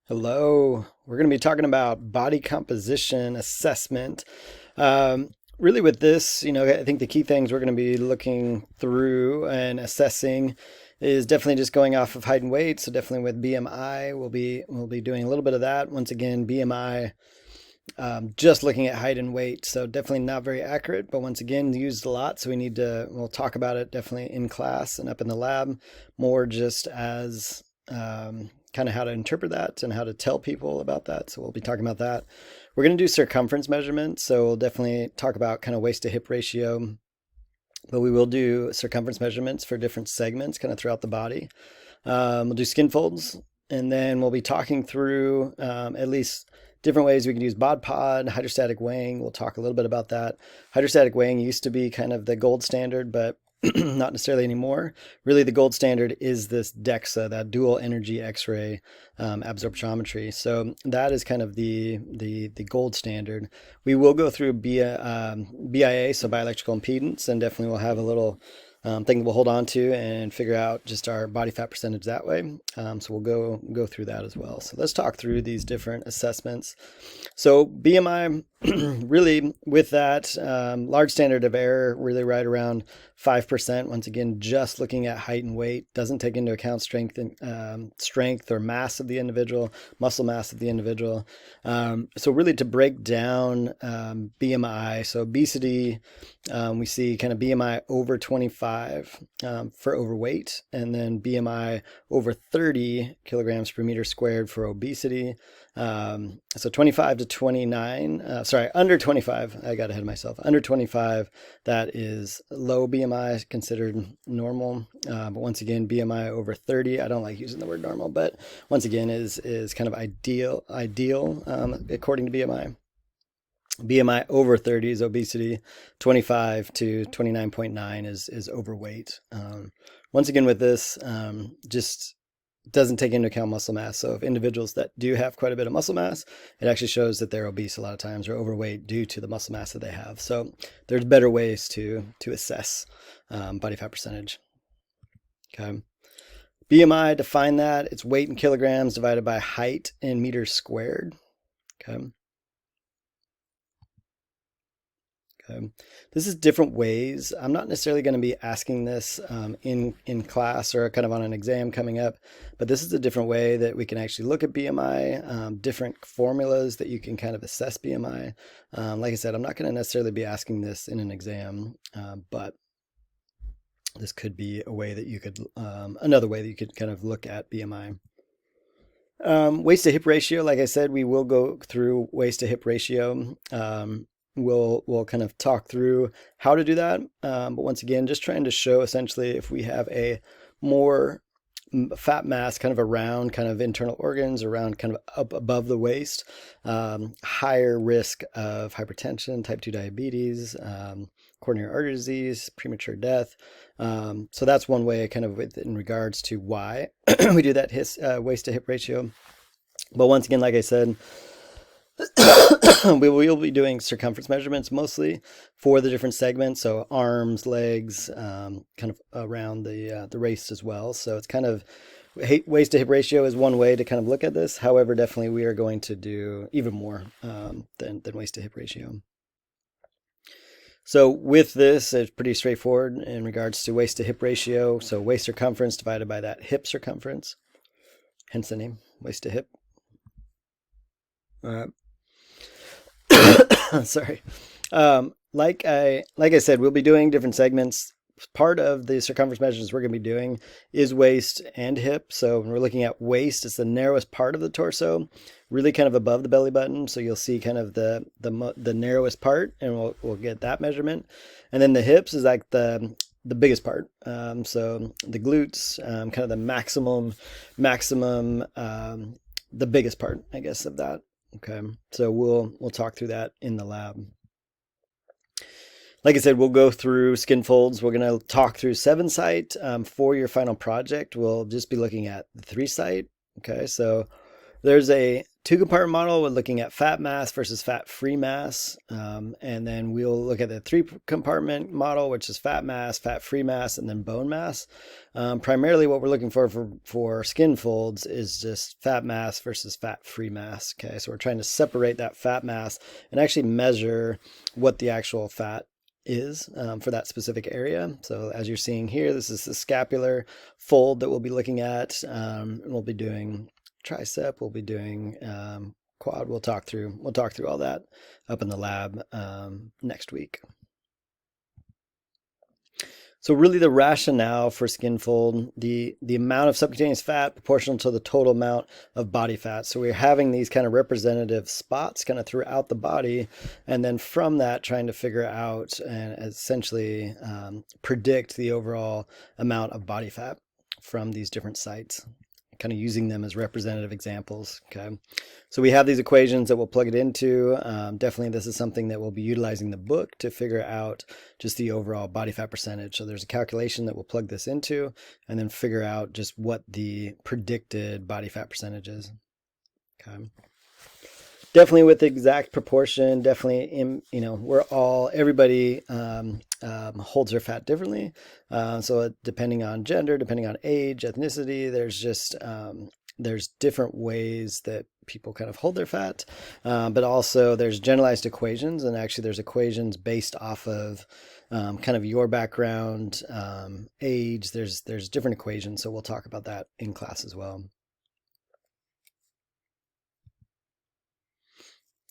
Hello. We're going to be talking about body composition assessment. Really, with this, I think the key things we're going to be looking through and assessing is definitely just going off of height and weight. So definitely with BMI, we'll be doing a little bit of that. Once again, BMI, just looking at height and weight. So definitely not very accurate, but once again, used a lot. So we'll talk about it definitely in class and up in the lab, more just as kind of how to interpret that and how to tell people about that. So we'll be talking about that. We're going to do circumference measurements. So we'll definitely talk about kind of waist to hip ratio, but we will do circumference measurements for different segments kind of throughout the body. We'll do skin folds, and then we'll be talking through at least different ways we can use bod pod, hydrostatic weighing. We'll talk a little bit about that. Hydrostatic weighing used to be kind of the gold standard, but not necessarily anymore. Really, the gold standard is this DEXA, that dual energy X-ray absorptiometry. So that is kind of the gold standard. We will go through BIA, so bioelectrical impedance, and definitely we'll have a little thing that we'll hold on to and figure out just our body fat percentage that way. So we'll go through that as well. So let's talk through these different assessments. So BMI, really with that large standard of error, really right around 5%. Once again, just looking at height and weight, doesn't take into account strength or mass of the individual, muscle mass of the individual. So really to break down BMI, so obesity, we see kind of BMI over 25 for overweight, and then BMI over 30 kilograms per meter squared for obesity. So 25 to 29, under 25, I got ahead of myself. Under 25, that is low BMI, considered normal. But once again, BMI over 30, I don't like using the word normal, but once again is kind of ideal, according to BMI. BMI over 30 is obesity, 25 to 29.9 is overweight. Once again, with this, just doesn't take into account muscle mass. So if individuals that do have quite a bit of muscle mass, it actually shows that they're obese a lot of times or overweight due to the muscle mass that they have. So there's better ways to assess body fat percentage. Okay. BMI, define that. It's weight in kilograms divided by height in meters squared. Okay. This is different ways. I'm not necessarily going to be asking this in class or kind of on an exam coming up, but this is a different way that we can actually look at BMI, different formulas that you can kind of assess BMI. Like I said, I'm not going to necessarily be asking this in an exam, but this could be a way that you could, another way that you could kind of look at BMI. Waist to hip ratio, like I said, we will go through waist to hip ratio. We'll kind of talk through how to do that. But once again, just trying to show essentially if we have a more fat mass kind of around kind of internal organs, around kind of up above the waist, higher risk of hypertension, type 2 diabetes, coronary artery disease, premature death. So that's one way kind of in regards to why we do that waist to hip ratio. But once again, like I said, we will be doing circumference measurements mostly for the different segments. So arms, legs, kind of around the waist as well. So it's kind of waist to hip ratio is one way to kind of look at this. However, definitely we are going to do even more than waist to hip ratio. So with this, it's pretty straightforward in regards to waist to hip ratio. So waist circumference divided by that hip circumference, hence the name, waist to hip. Sorry. Like I said, we'll be doing different segments. Part of the circumference measurements we're going to be doing is waist and hip. So when we're looking at waist, it's the narrowest part of the torso, really kind of above the belly button. So you'll see kind of the narrowest part, and we'll get that measurement. And then the hips is like the biggest part. So the glutes, kind of the maximum, the biggest part, I guess, of that. Okay, so we'll talk through that in the lab. Like I said, we'll go through skin folds. We're going to talk through 7-site. For your final project, we'll just be looking at the 3-site. Okay, so there's a two compartment model, we're looking at fat mass versus fat-free mass. And then we'll look at the three compartment model, which is fat mass, fat-free mass, and then bone mass. Primarily what we're looking for skin folds is just fat mass versus fat-free mass. Okay, so we're trying to separate that fat mass and actually measure what the actual fat is for that specific area. So as you're seeing here, this is the scapular fold that we'll be looking at. We'll be doing tricep, we'll be doing quad. We'll talk through all that up in the lab next week. So really the rationale for skin fold, the amount of subcutaneous fat proportional to the total amount of body fat. So we're having these kind of representative spots kind of throughout the body, and then from that trying to figure out and essentially predict the overall amount of body fat from these different sites, kind of using them as representative examples. Okay, so we have these equations that we'll plug it into. Definitely this is something that we'll be utilizing the book to figure out just the overall body fat percentage. So there's a calculation that we'll plug this into and then figure out just what the predicted body fat percentage is. Okay, definitely with the exact proportion, definitely in, everybody holds their fat differently. So depending on gender, depending on age, ethnicity, there's different ways that people kind of hold their fat, but also there's generalized equations, and actually there's equations based off of kind of your background, age. There's different equations, so we'll talk about that in class as well.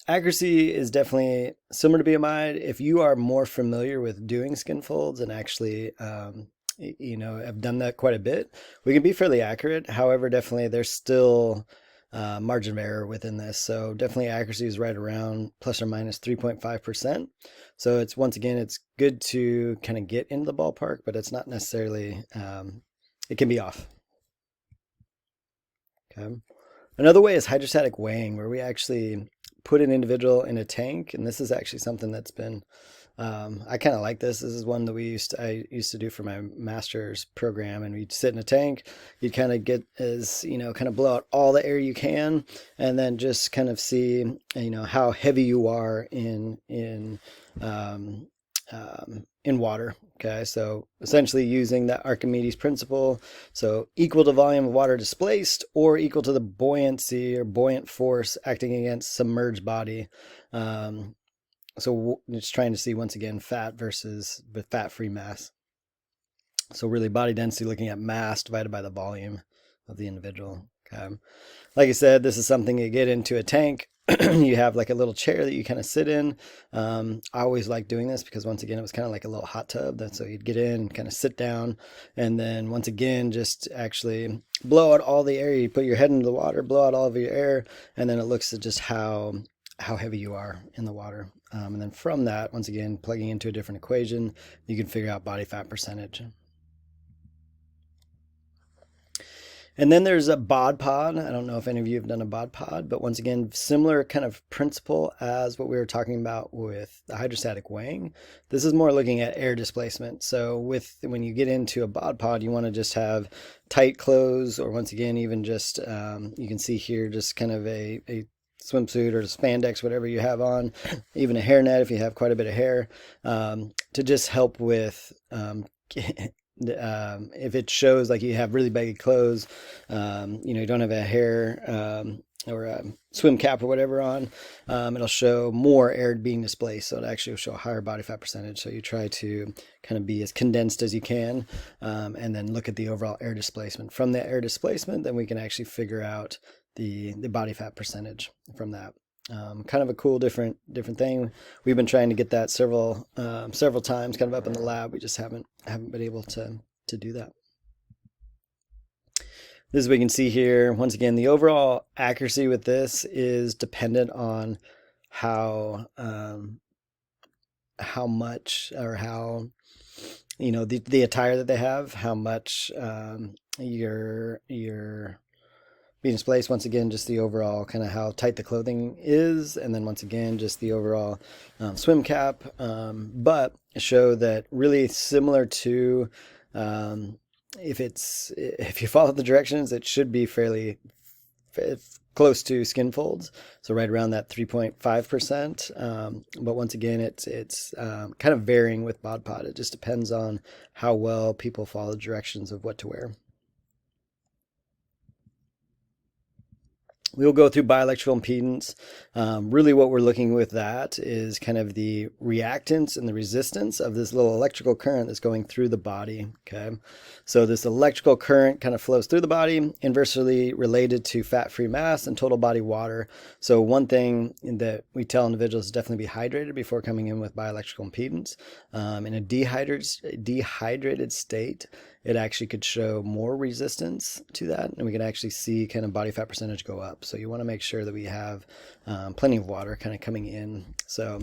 Accuracy is definitely similar to BMI. If you are more familiar with doing skin folds and actually, have done that quite a bit, we can be fairly accurate. However, definitely there's still margin of error within this. So definitely accuracy is right around plus or minus 3.5%. So it's, once again, it's good to kind of get into the ballpark, but it's not necessarily, it can be off. Okay. Another way is hydrostatic weighing, where we actually put an individual in a tank, and this is actually something that's been I kind of like this. This is one that I used to do for my master's program, and we'd sit in a tank. You'd kind of get kind of blow out all the air you can, and then just kind of see how heavy you are in water. Okay, so essentially using that Archimedes principle, so equal to volume of water displaced or equal to the buoyancy or buoyant force acting against submerged body. So just trying to see, once again, fat versus the fat-free mass. So really body density, looking at mass divided by the volume of the individual. Okay, like I said, this is something you get into a tank. You have like a little chair that you kind of sit in. I always like doing this because, once again, it was kind of like a little hot tub. So you'd get in, kind of sit down, and then once again, just actually blow out all the air. You put your head into the water, blow out all of your air, and then it looks at just how heavy you are in the water. And then from that, once again, plugging into a different equation, you can figure out body fat percentage. And then there's a bod pod. I don't know if any of you have done a bod pod, but once again, similar kind of principle as what we were talking about with the hydrostatic weighing. This is more looking at air displacement. So when you get into a bod pod, you want to just have tight clothes, or once again, even just, you can see here, just kind of a swimsuit or spandex, whatever you have on, even a hairnet if you have quite a bit of hair, to just help with if it shows like you have really baggy clothes, you don't have a hair or a swim cap or whatever on, it'll show more air being displaced, so it actually will show a higher body fat percentage. So you try to kind of be as condensed as you can, and then look at the overall air displacement. From the air displacement, then we can actually figure out the body fat percentage from that. Kind of a cool different thing. We've been trying to get that several times, kind of up in the lab. We just haven't been able to do that. This, we can see here, once again, the overall accuracy with this is dependent on how much, or how, the attire that they have, how much you're being displaced. Once again, just the overall kind of how tight the clothing is, and then once again, just the overall swim cap. But show that really similar to, if you follow the directions, it should be fairly close to skin folds, so right around that 3.5%. But once again, it's kind of varying with Mod Podge. It just depends on how well people follow the directions of what to wear. We'll go through bioelectrical impedance. Really what we're looking with that is kind of the reactance and the resistance of this little electrical current that's going through the body, okay? So this electrical current kind of flows through the body, inversely related to fat-free mass and total body water. So one thing that we tell individuals is definitely be hydrated before coming in with bioelectrical impedance. In a dehydrated state, it actually could show more resistance to that, and we can actually see kind of body fat percentage go up. So you want to make sure that we have plenty of water kind of coming in. So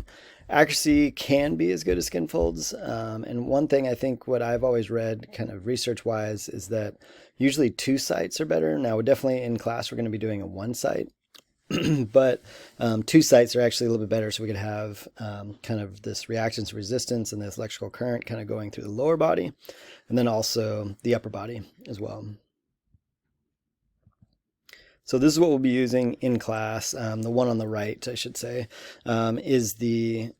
accuracy can be as good as skin folds. And one thing I think what I've always read kind of research-wise is that usually 2 sites are better. Now, we're definitely in class, we're going to be doing a 1 site. But 2 sites are actually a little bit better, so we could have kind of this reactance resistance and this electrical current kind of going through the lower body, and then also the upper body as well. So this is what we'll be using in class. The one on the right, I should say, is the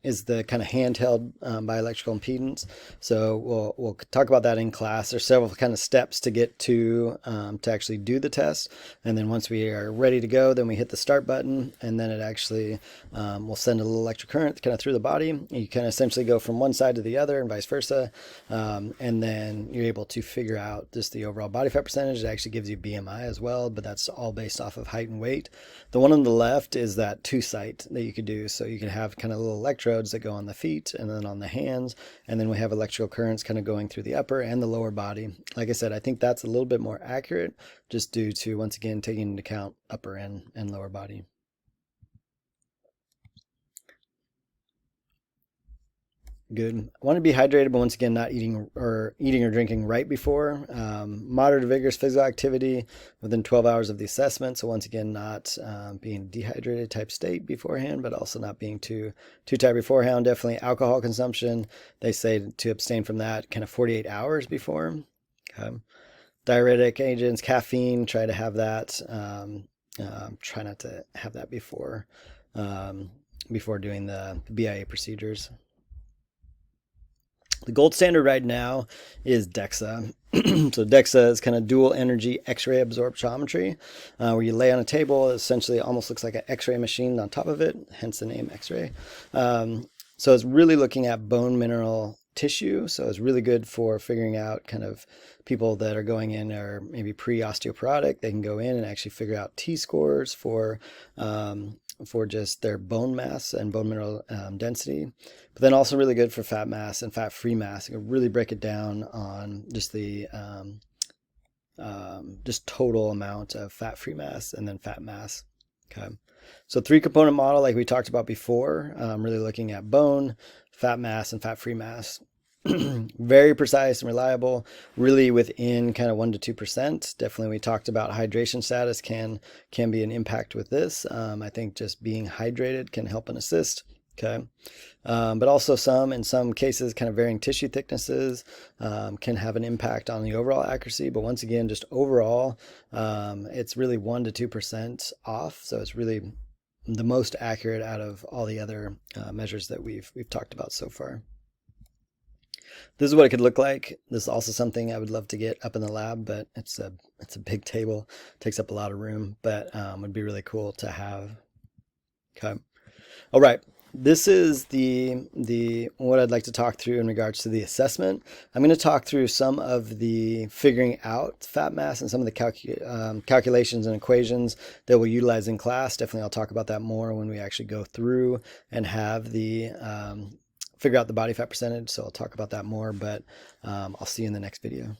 kind of handheld bioelectrical impedance. So we'll talk about that in class. There's several kind of steps to get to actually do the test, and then once we are ready to go, then we hit the start button, and then it actually will send a little electric current kind of through the body. You can essentially go from one side to the other and vice versa, and then you're able to figure out just the overall body fat percentage. It actually gives you BMI as well, but that's all based off of height and weight. The one on the left is that 2 site that you could do. So you can have kind of little electrodes that go on the feet and then on the hands. And then we have electrical currents kind of going through the upper and the lower body. Like I said, I think that's a little bit more accurate just due to, once again, taking into account upper and lower body. Good. I want to be hydrated, but once again, not eating or drinking right before. Moderate to vigorous physical activity within 12 hours of the assessment. So once again, not being dehydrated type state beforehand, but also not being too tired beforehand. Definitely alcohol consumption. They say to abstain from that kind of 48 hours before. Okay. Diuretic agents, caffeine, try to have that. Try not to have that before doing the BIA procedures. The gold standard right now is DEXA. So DEXA is kind of dual energy X-ray absorptiometry, where you lay on a table. It essentially almost looks like an X-ray machine on top of it, hence the name X-ray. So it's really looking at bone mineral tissue. So it's really good for figuring out kind of people that are going in or maybe pre-osteoporotic. They can go in and actually figure out T-scores for just their bone mass and bone mineral density, but then also really good for fat mass and fat-free mass. You can really break it down on just the just total amount of fat-free mass and then fat mass. Okay, so 3-component model like we talked about before, really looking at bone, fat mass, and fat-free mass. Very precise and reliable, really within kind of 1 to 2%. Definitely, we talked about hydration status can be an impact with this. I think just being hydrated can help and assist. Okay, but also in some cases, kind of varying tissue thicknesses can have an impact on the overall accuracy. But once again, just overall, it's really 1 to 2% off. So it's really the most accurate out of all the other measures that we've talked about so far. This is what it could look like. This is also something I would love to get up in the lab, but it's a big table, takes up a lot of room, but would be really cool to have. Okay. All right. This is the what I'd like to talk through in regards to the assessment. I'm going to talk through some of the figuring out fat mass and some of the calculations and equations that we'll utilize in class. Definitely, I'll talk about that more when we actually go through and have the figure out the body fat percentage. So I'll talk about that more, but I'll see you in the next video.